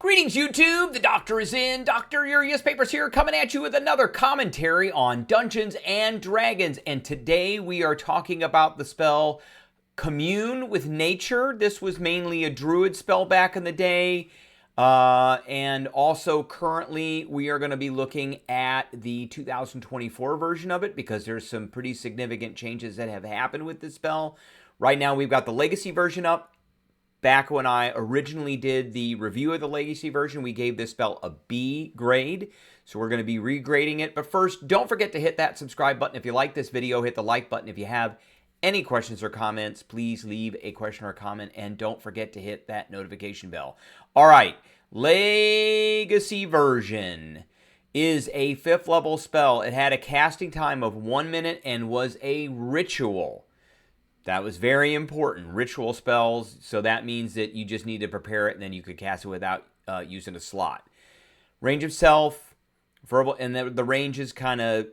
Greetings, YouTube. The doctor is in. Dr. Urias Papers here, coming at you with another commentary on Dungeons and Dragons. And today we are talking about the spell Commune with Nature. This was mainly a druid spell back in the day. And also currently we are going to be looking at the 2024 version of it because there's some pretty significant changes that have happened with this spell. Right now we've got the legacy version up. Back when I originally did the review of the legacy version, we gave this spell a B grade. So we're going to be regrading it. But first, don't forget to hit that subscribe button. If you like this video, hit the like button. If you have any questions or comments, please leave a question or a comment. And don't forget to hit that notification bell. All right, legacy version is a 5th level spell. It had a casting time of 1 minute and was a ritual. That was very important. Ritual spells, so that means that you just need to prepare it and then you could cast it without using a slot. Range of self, verbal, and the range is kind of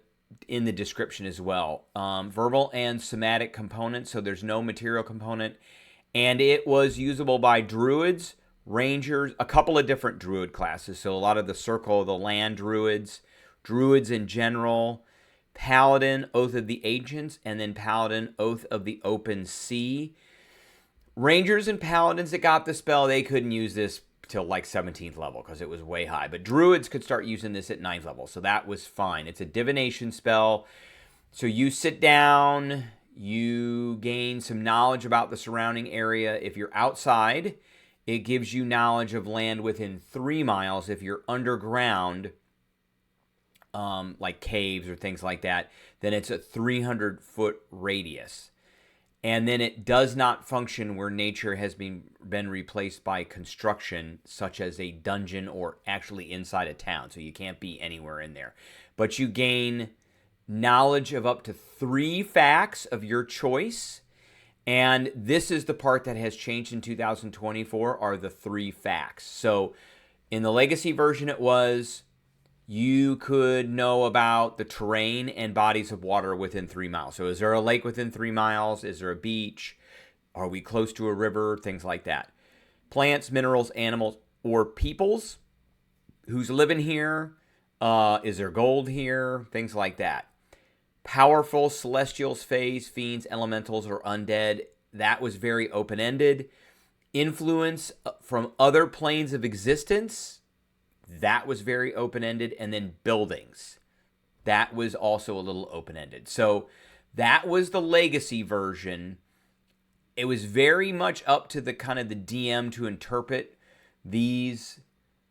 in the description as well. Verbal and somatic components, so there's no material component. And it was usable by druids, rangers, a couple of different druid classes. So a lot of the Circle of the Land druids, druids in general, Paladin, Oath of the Ancients, and then Paladin, Oath of the Open Sea. Rangers and Paladins that got the spell, they couldn't use this till like 17th level because it was way high. But Druids could start using this at 9th level, so that was fine. It's a divination spell. So you sit down, you gain some knowledge about the surrounding area. If you're outside, it gives you knowledge of land within 3 miles. If you're underground, like caves or things like that, then it's a 300-foot radius. And then it does not function where nature has been replaced by construction, such as a dungeon or actually inside a town. So you can't be anywhere in there. But you gain knowledge of up to 3 facts of your choice. And this is the part that has changed in 2024 are the 3 facts. So in the legacy version, it was you could know about the terrain and bodies of water within 3 miles. So is there a lake within 3 miles? Is there a beach? Are we close to a river? Things like that. Plants, minerals, animals, or peoples. Who's living here? Is there gold here? Things like that. Powerful celestials, fays, fiends, elementals, or undead. That was very open-ended. Influence from other planes of existence. That was very open-ended. And then buildings. That was also a little open-ended. So that was the legacy version. It was very much up to the kind of the DM to interpret these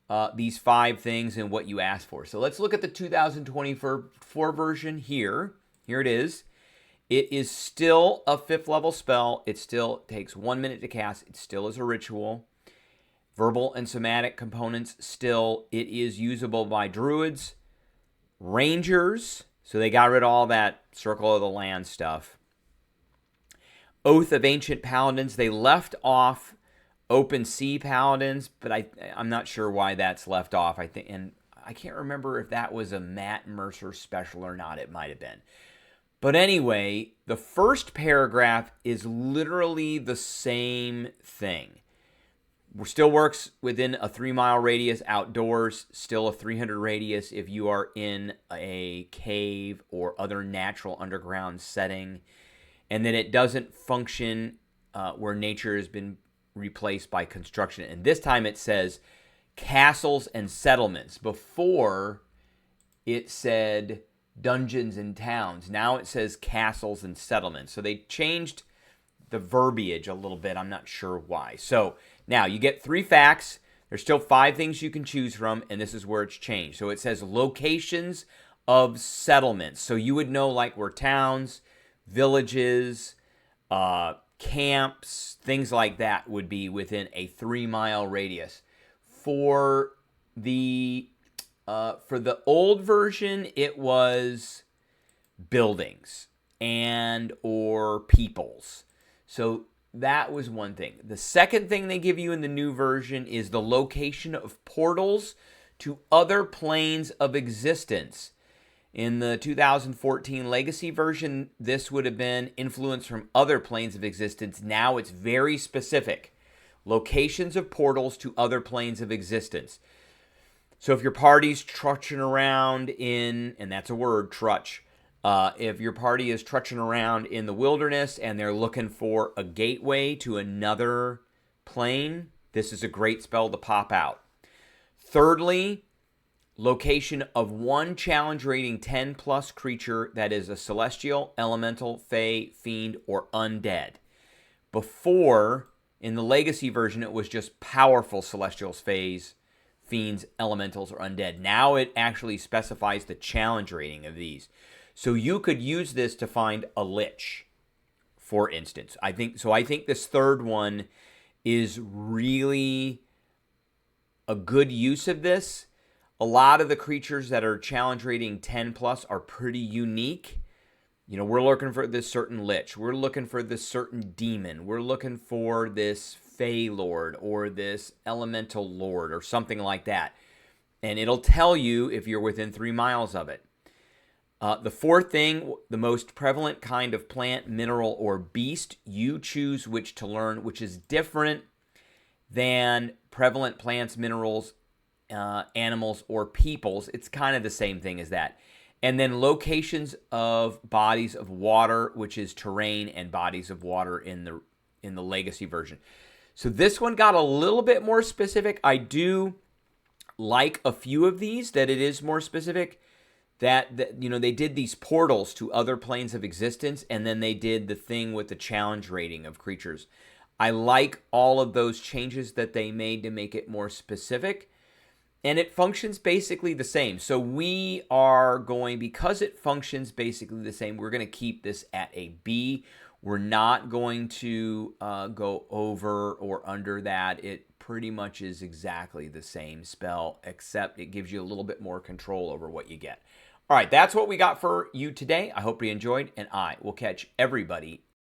5 things and what you asked for. So let's look at the 2024 version here. Here it is. It is still a 5th level spell. It still takes 1 minute to cast. It still is a ritual. Verbal and somatic components still. It is usable by druids, rangers, so they got rid of all that Circle of the Land stuff. Oath of Ancient Paladins, they left off Open Sea Paladins, but I'm not sure why that's left off. I think, and I can't remember if that was a Matt Mercer special or not. It might have been. But anyway, the first paragraph is literally the same thing. Still works within a 3-mile radius outdoors, still a 300 radius if you are in a cave or other natural underground setting. And then it doesn't function where nature has been replaced by construction. And this time it says castles and settlements. Before it said dungeons and towns. Now it says castles and settlements. So they changed the verbiage a little bit. I'm not sure why. So now you get 3 facts. There's still 5 things you can choose from, and this is where it's changed. So it says locations of settlements. So you would know like where towns, villages, camps, things like that would be within a 3-mile radius. For the old version, it was buildings and or peoples. So that was one thing. The second thing they give you in the new version is the location of portals to other planes of existence. In the 2014 Legacy version, this would have been influence from other planes of existence. Now it's very specific. locations of portals to other planes of existence. So if your party's trutching around in, and that's a word, trutch, if your party is trutching around in the wilderness and they're looking for a gateway to another plane, this is a great spell to pop out. Thirdly, location of one challenge rating 10 plus creature that is a celestial, elemental, fey, fiend, or undead. Before, in the legacy version, it was just powerful celestials, fays, fiends, elementals, or undead. Now it actually specifies the challenge rating of these. So you could use this to find a lich, for instance. I think this third one is really a good use of this. A lot of the creatures that are challenge rating 10 plus are pretty unique. You know, we're looking for this certain lich. We're looking for this certain demon. We're looking for this fey lord or this elemental lord or something like that. And it'll tell you if you're within 3 miles of it. The fourth thing, the most prevalent kind of plant, mineral, or beast, you choose which to learn, which is different than prevalent plants, minerals, animals, or peoples. It's kind of the same thing as that. And then locations of bodies of water, which is terrain, and bodies of water in the legacy version. So this one got a little bit more specific. I do like a few of these that it is more specific. That you know, they did these portals to other planes of existence, and then they did the thing with the challenge rating of creatures. I like all of those changes that they made to make it more specific, and it functions basically the same. So we are going, because it functions basically the same, we're going to keep this at a B. We're not going to go over or under that. It pretty much is exactly the same spell, except it gives you a little bit more control over what you get. All right, that's what we got for you today. I hope you enjoyed, and I will catch everybody